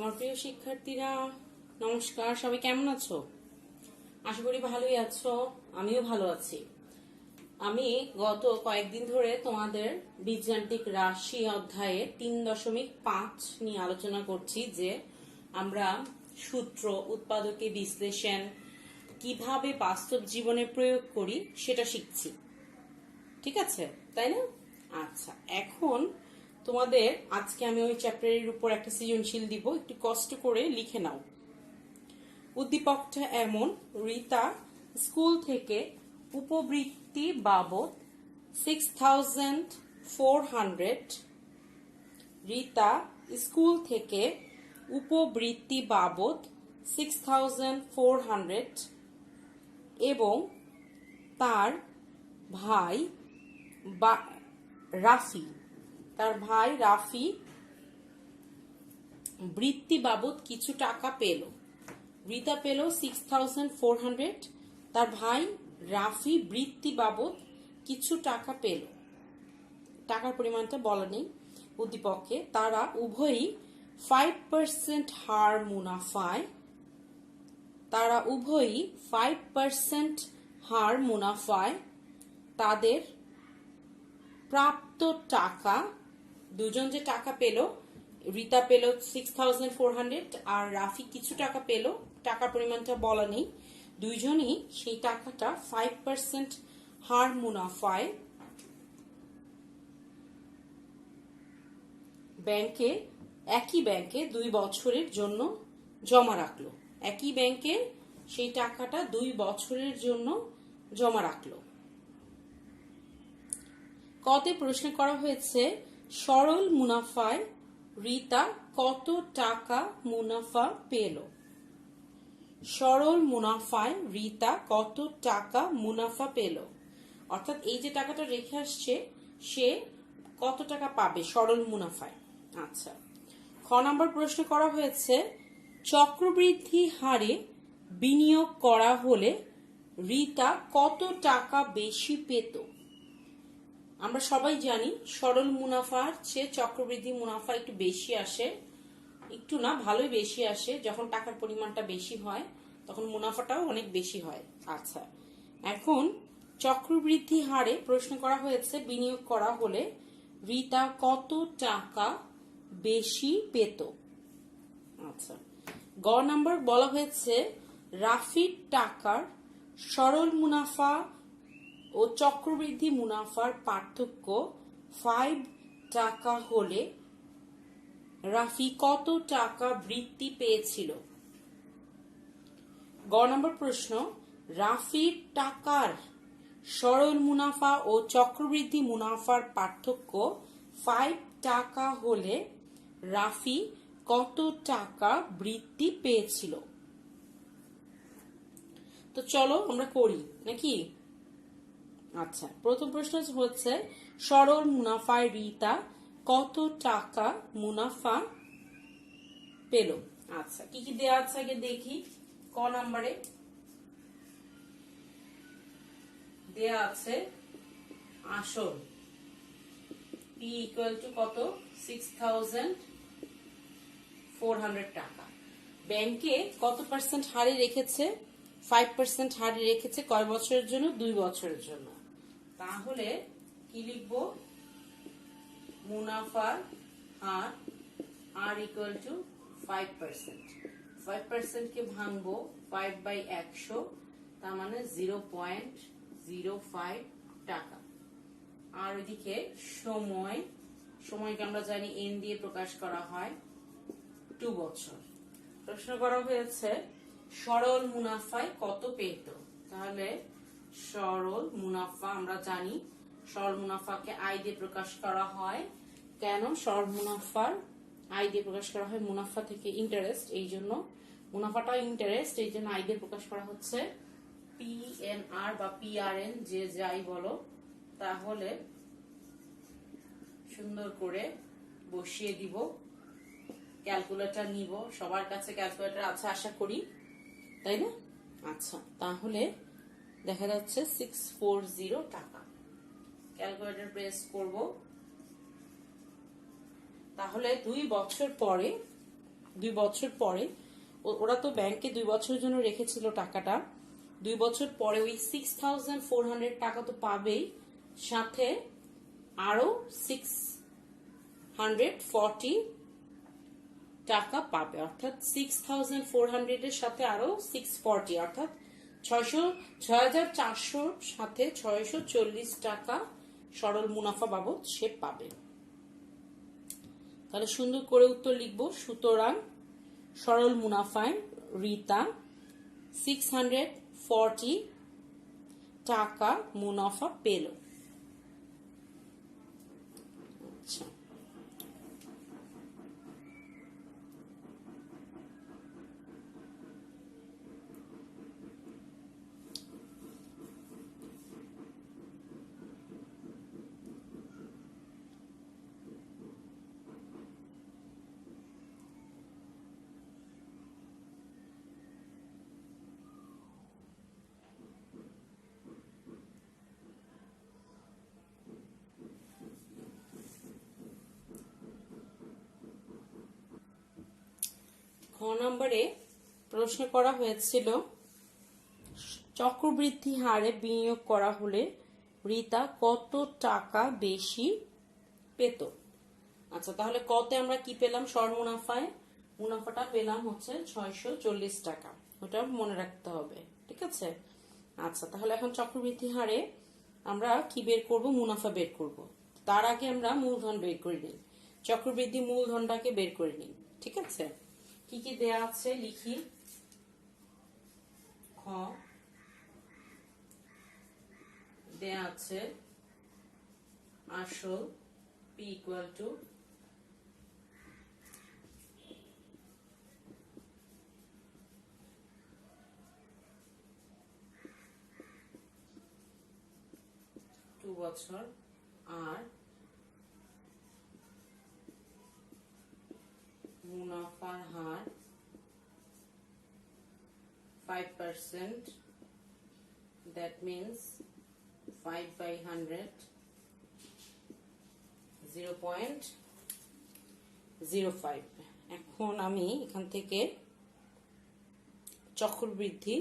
আমার প্রিয় শিক্ষার্থীরা, নমস্কার। সবাই কেমন আছো? আশা করি ভালোই আছো। আমিও ভালো আছি। আমি গত কয়েকদিন ধরে তোমাদের বীজগাণিতিক রাশি অধ্যায়ে 3.5 নিয়ে আলোচনা করছি, যে আমরা সূত্র, উৎপাদকে বিশ্লেষণ কিভাবে বাস্তব জীবনে প্রয়োগ করি সেটা শিখছি। ঠিক আছে, তাই না? আচ্ছা, এখন তোমাদের আজকে আমি ওই চ্যাপ্টারের উপর একটা সৃজনশীল দিব, একটু কষ্ট করে লিখে নাও। উদ্দীপকটা এমন: রীতা স্কুল থেকে উপবৃত্তি বাবদ 6400 রীতা স্কুল থেকে উপবৃত্তি বাবদ 6400 এবং তার ভাই রাফি বৃত্তি বাবদ কিছু টাকা পেল। রীতা পেল 6400, তার ভাই রাফি বৃত্তি বাবদ কিছু টাকা পেল। টাকার পরিমাণটা বলা নেই উদ্দীপকে। তারা উভয়ই 5% হার মুনাফায় তাদের প্রাপ্ত টাকা, দুজন যে টাকা পেল, রীতা পেল 6400 আর রাফি কিছু টাকা পেল, টাকার পরিমাণটা বলা নেই, দুইজনই সেই টাকাটা 5% হার মুনাফায় একই ব্যাংকে 2 বছরের জন্য জমা রাখলো। একই ব্যাংকে সেই টাকাটা 2 বছরের জন্য জমা রাখলো। কতে প্রশ্ন করা হয়েছে, সরল মুনাফায় রীতা কত টাকা মুনাফা পেল? সরল মুনাফায় রীতা কত টাকা মুনাফা পেল, অর্থাৎ এই যে টাকাটা রেখে আসছে সে কত টাকা পাবে সরল মুনাফায়। আচ্ছা, খ নম্বর প্রশ্ন করা হয়েছে, চক্রবৃদ্ধি হারে বিনিয়োগ করা হলে রীতা কত টাকা বেশি পেত? আমরা সবাই জানি সরল মুনাফার চেয়ে চক্রবৃদ্ধি মুনাফা একটু বেশি আসে, একটু না, ভালোই বেশি আসে। যখন টাকার পরিমাণটা বেশি হয় তখন মুনাফাটাও অনেক বেশি হয়। আচ্ছা, এখন চক্রবৃদ্ধি হারে প্রশ্ন করা হয়েছে, বিনিয়োগ করা হলে রীতা কত টাকা বেশি পেত? আচ্ছা, গ নাম্বার বলা হয়েছে, রাফির টাকার সরল মুনাফা ও চক্রবৃদ্ধি মুনাফার পার্থক্য 5 টাকা হলে রাফি কত টাকা বৃত্তি পেয়েছিল? গ নম্বর প্রশ্ন, রাফির টাকার সরল মুনাফা ও চক্রবৃদ্ধি মুনাফার পার্থক্য 5 টাকা হলে রাফি কত টাকা বৃত্তি পেয়েছিল? তো চলো আমরা করি নাকি। আচ্ছা, প্রথম প্রশ্ন হচ্ছে, সরল মুনাফায় রীতা কত টাকা মুনাফা পেল? আচ্ছা, কি কি দেওয়া আছে আগে দেখি। ক নম্বরে দেয়া আছে আসল P ইকুয়াল টু কত? 6400 টাকা। ব্যাংকে কত পার্সেন্ট হারে রেখেছে? 5% হারে রেখেছে। কয় বছরের জন্য? 2 বছরের জন্য। তাহলে কি লিখবো? মুনাফার হার R ইকুয়াল টু 5%। 5% কে ভাঙবো 5/100, তার মানে 0.05 টাকা। আর ওইদিকে সময়কে আমরা জানি N দিয়ে প্রকাশ করা হয়, 2 বছর। প্রশ্ন করা হয়েছে সরল মুনাফায় কত পেত? তাহলে সরল মুনাফা আমরা জানি, সরল মুনাফাকে I দিয়ে প্রকাশ করা হয়। কেন সরল মুনাফার I দিয়ে প্রকাশ করা হয়? মুনাফা থেকে ইন্টারেস্ট, এই জন্য মুনাফাটা ইন্টারেস্ট, এই জন্য I দিয়ে প্রকাশ করা হচ্ছে। PNR বা PRN যে যাই বলো, তাহলে সুন্দর করে বসিয়ে দিব। ক্যালকুলেটর নিব, সবার কাছে ক্যালকুলেটর আছে আশা করি, তাই না? আচ্ছা, তাহলে দেখা যাচ্ছে 640 টাকা। ক্যালকুলেটর প্রেস করব। তাহলে 2 বছর পরে 2 বছর পরে, ওরা তো ব্যাংকে 2 বছরের জন্য রেখেছিল টাকাটা, 2 বছর পরে ওই 6400 টাকা তো পাবেই, সাথে আরো 640 টাকা পাবে, অর্থাৎ 6400 এর সাথে আরো 640, অর্থাৎ 6400 সাথে 640 টাকা সরল মুনাফা বাবদ সে পাবে। তাহলে সুন্দর করে উত্তর লিখবো। সুতরাং সরল মুনাফায় রিতা 640 টাকা মুনাফা পেল। আচ্ছা, খ নম্বরে প্রশ্ন করা হয়েছিল চক্রবৃদ্ধি হারে বিনিয়োগ করা হলে রিতা কত টাকা বেশি পেত। আচ্ছা, তাহলে কতে আমরা কি পেলাম? সরল মুনাফায় মুনাফাটা পেলাম হচ্ছে 640 টাকা, ওটা মনে রাখতে হবে, ঠিক আছে। আচ্ছা, তাহলে এখন চক্রবৃদ্ধি হারে আমরা কি বের করব? মুনাফা বের করব। তার আগে আমরা মূলধন বের করে নিই, চক্রবৃদ্ধি মূলধনটাকে বের করে নিই, ঠিক আছে। কি কি দেয়া আছে লিখি। খ দেয়া আছে আসল P equal to বছর, আর মুনাফার হার 5%, that means 5/100, 0.05। এখন আমি এখান থেকে চক্রবৃদ্ধি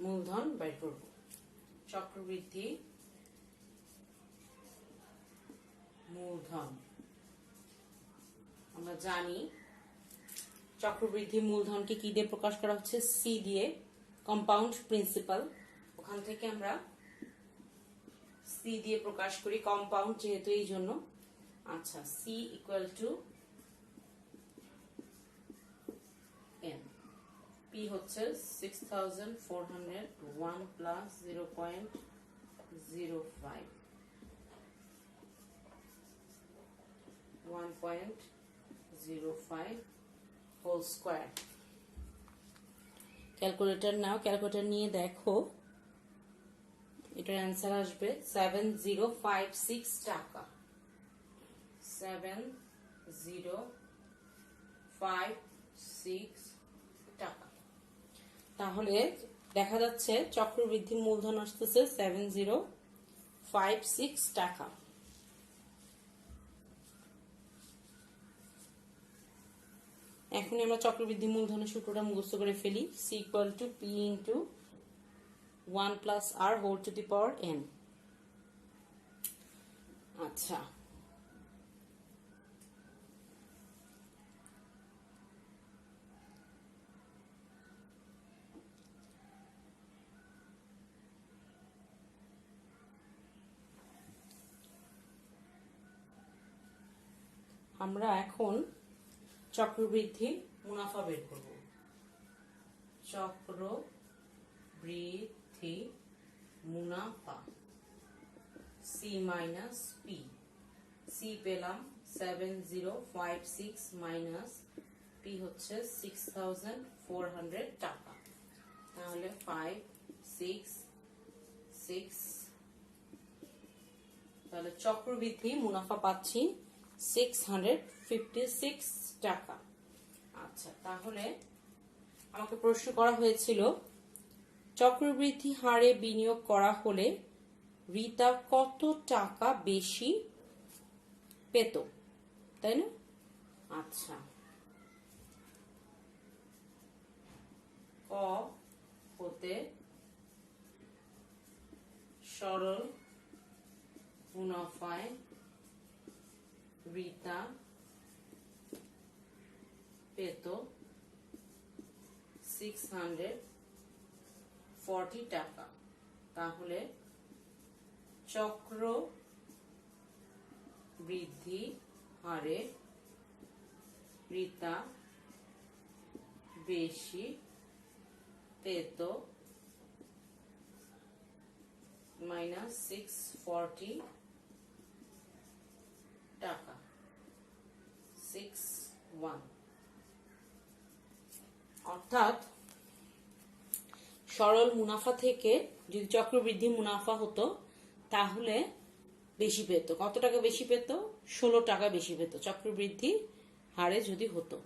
মূলধন বের করব। চক্রবৃদ্ধি মূলধন আমরা জানি চক্রবৃদ্ধি মূলধনকে কি দিয়ে প্রকাশ করা হচ্ছে? সি দিয়ে, কম্পাউন্ড প্রিন্সিপাল। ওখান থেকে আমরা সি দিয়ে প্রকাশ করি, কম্পাউন্ড যেহেতু এই জন্য। আচ্ছা, C equal to n. P হচ্ছে 6400, 1 প্লাস 0.05, 1.05 হোল স্কয়ার। ক্যালকুলেটর নাও, ক্যালকুলেটর নিয়ে দেখো, এটার অ্যান্সার আসবে 7056 টাকা। 7056 টাকা। তাহলে দেখা যাচ্ছে চক্রবৃদ্ধি মূলধন আসতেছে 7056 টাকা। এখনই আমরা চক্রবৃদ্ধি মূলধনের সূত্রটা মুখস্থ করে ফেলি। C equal to P into 1 plus r whole to the power n. আচ্ছা, আমরা এখন চক্রবৃদ্ধি মুনাফা বের করব। চক্রবৃদ্ধি মুনাফা সি মাইনাস পি। সি পেলাম 7056 মাইনাস পি হচ্ছে 6400 টাকা। তাহলে 566, তাহলে চক্রবৃদ্ধি মুনাফা পাচ্ছি 656 টাকা। আচ্ছা, তাহলে আমাকে প্রশ্ন করা হয়েছিল চক্রবৃদ্ধি হারে বিনিয়োগ করা হলে রিতা কত টাকা বেশি পেত, তাই না? আচ্ছা, ক হতে সরল মুনাফায় রিতা পেত 640 টাকা, তাহলে চক্র বৃদ্ধি হারে রিতা বেশি পেত -640 টাকা 61। অর্থাৎ সরল মুনাফা থেকে যদি চক্রবৃদ্ধি মুনাফা হতো তাহলে বেশি পেত। কত টাকা বেশি পেত? 16 টাকা বেশি পেত চক্রবৃদ্ধি হারে যদি হতো।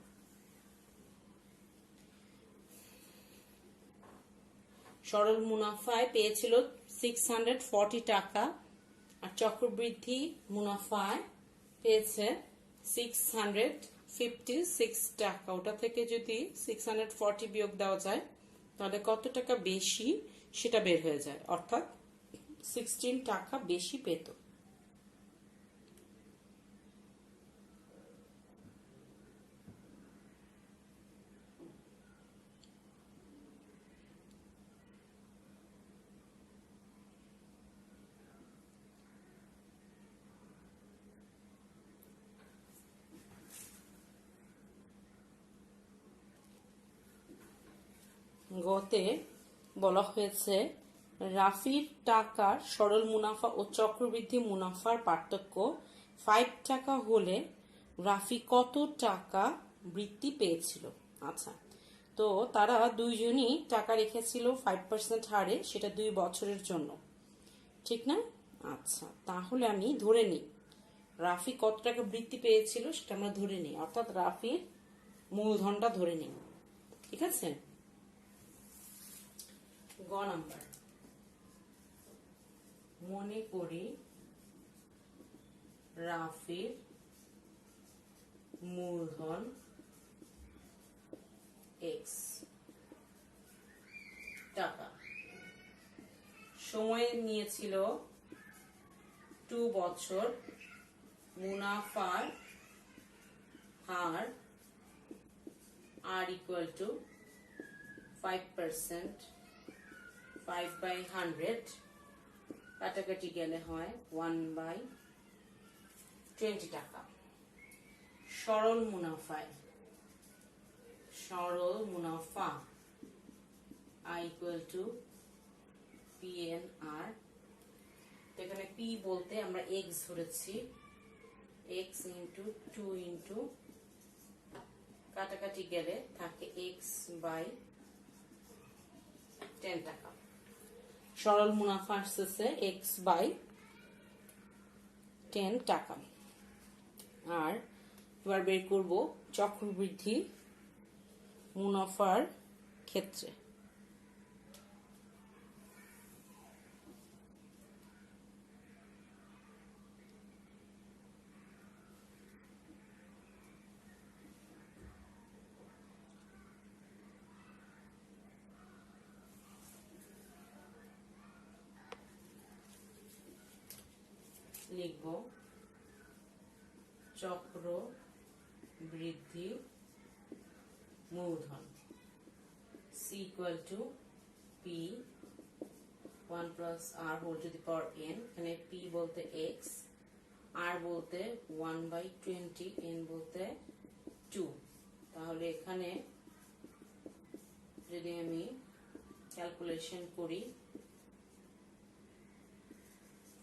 সরল মুনাফায় পেয়েছিল 640 টাকা আর চক্রবৃদ্ধি মুনাফায় পেয়েছে 656 টাকা। ওটা থেকে যদি 640 বিয়োগ দেওয়া যায় তাহলে কত টাকা বেশি সেটা বের হয়ে যায়, অর্থাৎ 16 টাকা বেশি পেত। গতে বলা হয়েছে রাফির টাকার সরল মুনাফা ও চক্রবৃদ্ধি মুনাফার পার্থক্য 5 টাকা হলে রাফি কত টাকা বৃত্তি পেয়েছিল। আচ্ছা, তো তারা দুইজনই টাকা রেখেছিল 5% হারে, সেটা 2 বছরের জন্য, ঠিক না? আচ্ছা, তাহলে আমি ধরে নিই রাফি কত টাকা বৃত্তি পেয়েছিল সেটা আমরা ধরে নিই, অর্থাৎ রাফির মূলধনটা ধরে নিই। ঠিক আছে, গ নাম্বার, মনে করি রাফির মূলধন x টাকা, সময় নিয়েছিল 2 বছর, মুনাফার হার r equal to 5%, 5/100, কাটাকাটি গেলে হয় 1/20 টাকা। সরল মুনাফা I equal to PNR, এখানে P বলতে আমরা x ধরেছি, x into 2 into কাটাকাটি গেলে থাকে x/10 টাকা। সরল মুনাফা আসছে x/10 টাকা। আর এবার বের করব চক্রবৃদ্ধি মুনাফার ক্ষেত্রে। লিখব চক্র বৃদ্ধি মূলধন C equal to P 1 plus R whole to the power n, এখানে P বলতে x, R বলতে 1/20, n বলতে 2। তাহলে এখানে যদি আমি ক্যালকুলেশন করি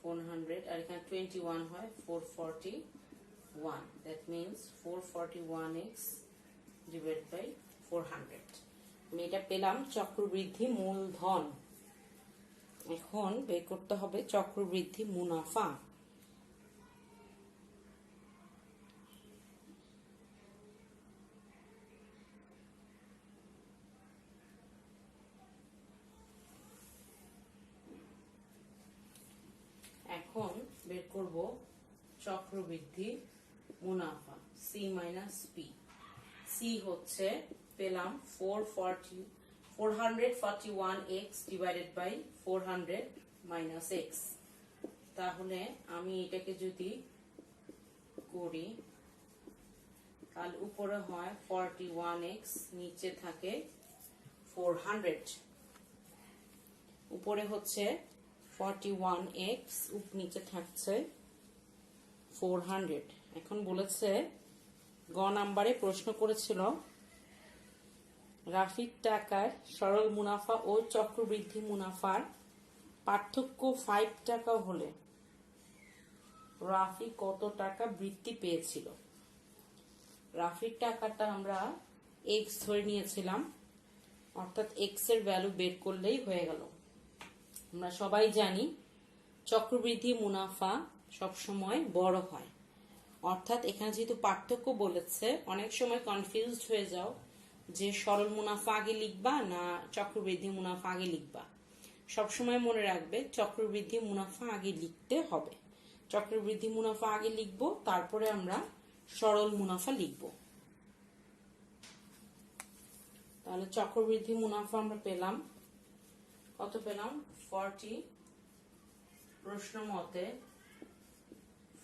400 আর এখানে 21 হয় 441, that means 441x divided by 400। আমি এটা পেলাম চক্রবৃদ্ধি মূলধন। এখন বের করতে হবে চক্রবৃদ্ধি মুনাফা। এখন বের করব চক্রবৃদ্ধি মুনাফা C minus P। C হচ্ছে পেলাম 441 441x divided by 400 minus x. তাহলে আমি এটাকে যদি করি তাহলে উপরে হয় 41x, নিচে থাকে 400। উপরে হচ্ছে 41x, নিচে থাকছে 400। এখন বলেছে গ নাম্বারে প্রশ্ন করেছিল রাফির টাকার সরল মুনাফা ও চক্রবৃদ্ধি মুনাফার পার্থক্য 5 টাকা হলে রাফি কত টাকা বৃদ্ধি পেয়েছিল। রাফির টাকাটা আমরা এক্স ধরে নিয়েছিলাম, অর্থাৎ এক্স এর ভ্যালু বের করলেই হয়ে গেল। আমরা সবাই জানি চক্রবৃদ্ধি মুনাফা সবসময় বড় হয়, অর্থাৎ এখানে যেহেতু পার্থক্য বলেছে অনেক সময় কনফিউজড হয়ে যাও যে সরল মুনাফা আগে লিখবা না চক্রবৃদ্ধি মুনাফা আগে লিখবা। সবসময় মনে রাখবে চক্রবৃদ্ধি মুনাফা আগে লিখতে হবে। চক্রবৃদ্ধি মুনাফা আগে লিখবো, তারপরে আমরা সরল মুনাফা লিখব। তাহলে চক্রবৃদ্ধি মুনাফা আমরা পেলাম, কত পেলাম? 40, প্রশ্ন মতে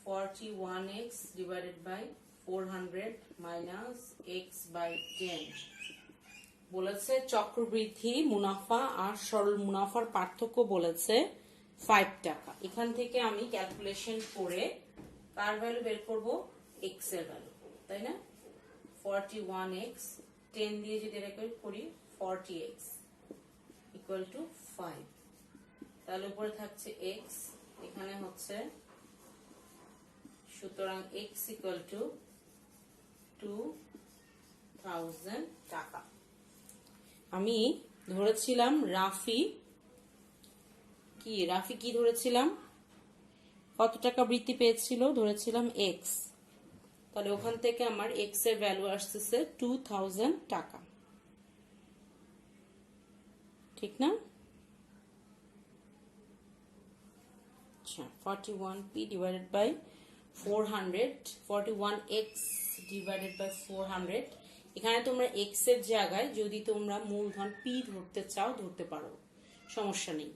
41x divided by 400 minus x by 10। বলেছে চক্রবৃদ্ধি মুনাফা আর সরল মুনাফার পার্থক্য বলেছে 5 টাকা। এখান থেকে আমি ক্যালকুলেশন করে কার ভ্যালু বের করব? x এর ভ্যালু, তাই না? 41x 10 দিয়ে যদি এটাকে করি 40x ইকুয়াল টু 5। তাহলে উপরে থাকছে x, এখানে হচ্ছে, সুতরাং x ইকুয়াল টু 2000 টাকা। আমি ধরেছিলাম রাফি কি ধরেছিলাম? কত টাকা বৃদ্ধি পেয়েছিল? ধরেছিলাম x। তাহলে ওখান থেকে আমার x এর ভ্যালু আসতেছে 2000 টাকা, ঠিক না? আচ্ছা, 41p divided by 400, 41x divided by 400। এখানে তোমরা x এর জায়গায় যদি তোমরা মূলধন p ধরতে চাও ধরতে পারো, সমস্যা নেই,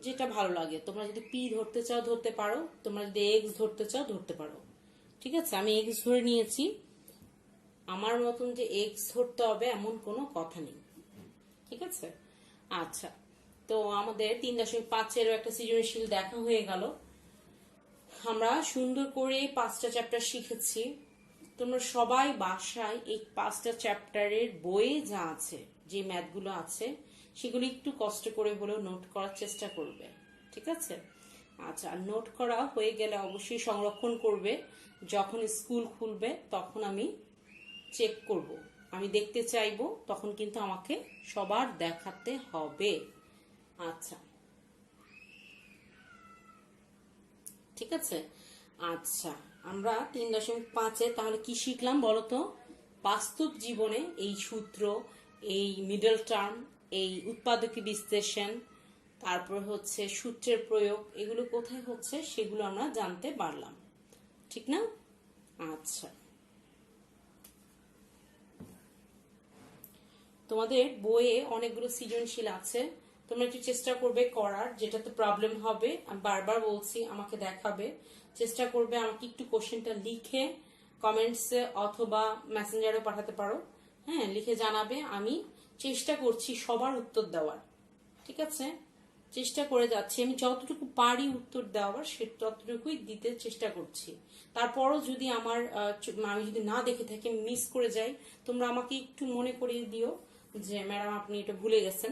যেটা ভালো লাগে। তোমরা যদি p ধরতে চাও ধরতে পারো, তোমরা যদি x ধরতে চাও ধরতে পারো, ঠিক আছে? আমি x ধরে নিয়েছি। আমার মতন যে x ধরতে হবে এমন কোনো কথা নেই, ঠিক আছে? আচ্ছা, তো আমাদের 3.5 একটা সৃজনশীল দেখা হয়ে গেল। আমরা সুন্দর করে 5টা চ্যাপ্টার শিখেছি। তোমরা সবাই বাসায় এই 5টা চ্যাপ্টারের বইয়ে যা আছে, যে ম্যাথগুলো আছে, সেগুলো একটু কষ্ট করে হলেও নোট করার চেষ্টা করবে, ঠিক আছে? আচ্ছা, নোট করা হয়ে গেলে অবশ্যই সংরক্ষণ করবে। যখন স্কুল খুলবে তখন আমি চেক করব, আমি দেখতে চাইবো, তখন কিন্তু আমাকে সবার দেখাতে হবে। আচ্ছা, ঠিক আছে? আচ্ছা, আমরা 3.5-এ তাহলে কি শিখলাম বলতো? বাস্তব জীবনে এই সূত্র, এই মিডল টার্ম, এই উৎপাদকী বিশ্লেষণ, তারপর হচ্ছে সূত্রের প্রয়োগ, এগুলো কোথায় হচ্ছে সেগুলো আমরা জানতে পারলাম, ঠিক না? আচ্ছা, তোমাদের বইয়ে অনেকগুলো সৃজনশীল আছে, তোমরা একটু চেষ্টা করবে করার। যেটাতে প্রবলেম হবে আমি বারবার বলছি আমাকে দেখাবে, চেষ্টা করবে আমাকে একটু কোশ্চেনটা লিখে কমেন্টসে অথবা মেসেঞ্জারে পাঠাতে পারো। হ্যাঁ, লিখে জানাবে। আমি চেষ্টা করছি সবার উত্তর দেওয়ার, ঠিক আছে? চেষ্টা করে যাচ্ছি, আমি যতটুকু পারি উত্তর দেওয়ার সে ততটুকুই দিতে চেষ্টা করছি। তারপরও যদি আমি যদি না দেখে থাকি, মিস করে যাই, তোমরা আমাকে একটু মনে করিয়ে দিও যে ম্যাডাম আপনি এটা ভুলে গেছেন।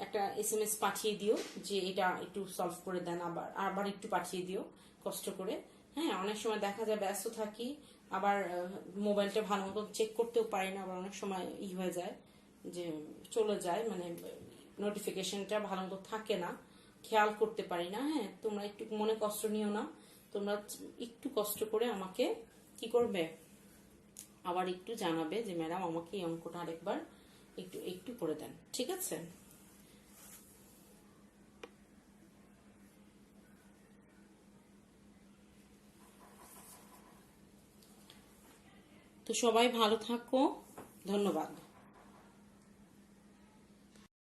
একটা SMS পাঠিয়ে দিও যে এটা একটু সলভ করে দেন, আবার একটু পাঠিয়ে দিও কষ্ট করে। হ্যাঁ, অনেক সময় দেখা যায় ব্যস্ত থাকি, আবার মোবাইলটা ভালো মতো চেক করতেও পারি না, আবার অনেক সময় হয়ে যায় যে চলে যায়, মানে নোটিফিকেশনটা ভালো মতো থাকে না, খেয়াল করতে পারি না। হ্যাঁ, তোমরা একটু মনে কষ্ট নিও না, তোমরা একটু কষ্ট করে আমাকে কি করবে, আবার একটু জানাবে যে ম্যাডাম আমাকে এই অঙ্কটা আরেকবার একটু একটু করে দেন, ঠিক আছে? তো সবাই ভালো থাকো, ধন্যবাদ।